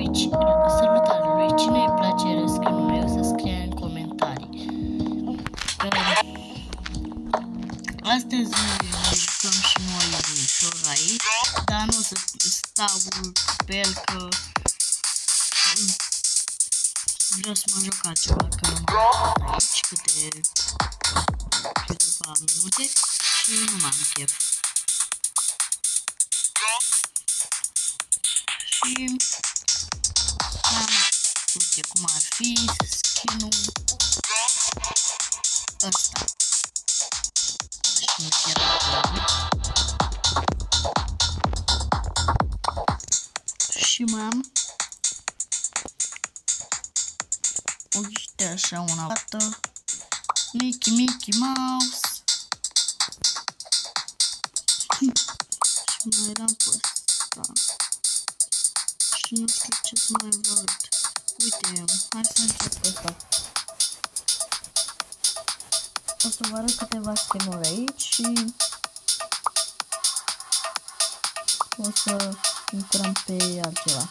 Salutare lui, cine îi place skin-ul meu să scrie în comentarii. Astăzi ne jucăm și noi ușor aici, dar nu o să stau pe el că vreau să mă joc altceva, că nu m-am jucat aici câteva minute și nu m-am chef. Și uite cum ar fi skin-ul ăsta. Și mai am uite așa una dată Mickey Mouse. Și mai eram pe ăsta. Și nu știu ce să mai văd. Uite, hai să încep pe ăsta. O să vă arăt câteva skin-uri aici și o să intrăm pe altceva.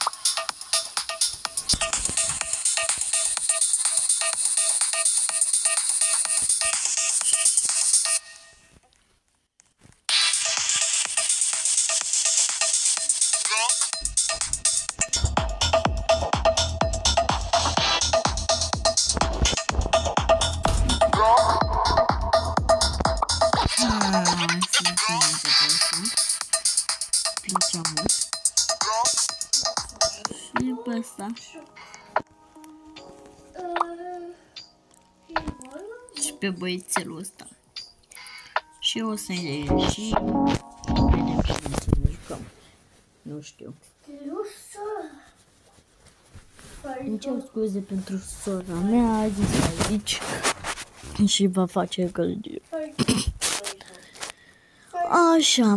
Plăcea mult. Și pe ăsta. Și pe băiețelul ăsta. Și o să vedem și ne jucăm. Nu știu. Îmi cer scuze pentru sora mea, a zis aici și va face căldură. Așa.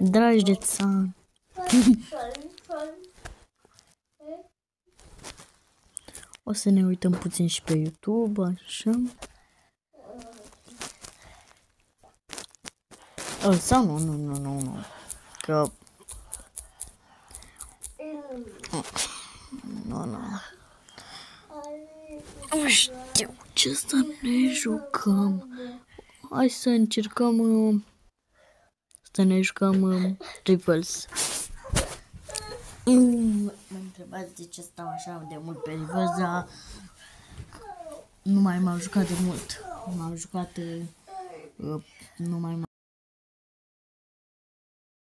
Dragi de țară. O să ne uităm puțin și pe YouTube, așa. Sau nu. Că... Nu. Nu știu ce să ne jucăm. Hai să încercăm să ne jucăm Rivals. Mă întrebați de ce stau așa de mult pe Rivals, dar nu mai m-am jucat de mult. M-am jucat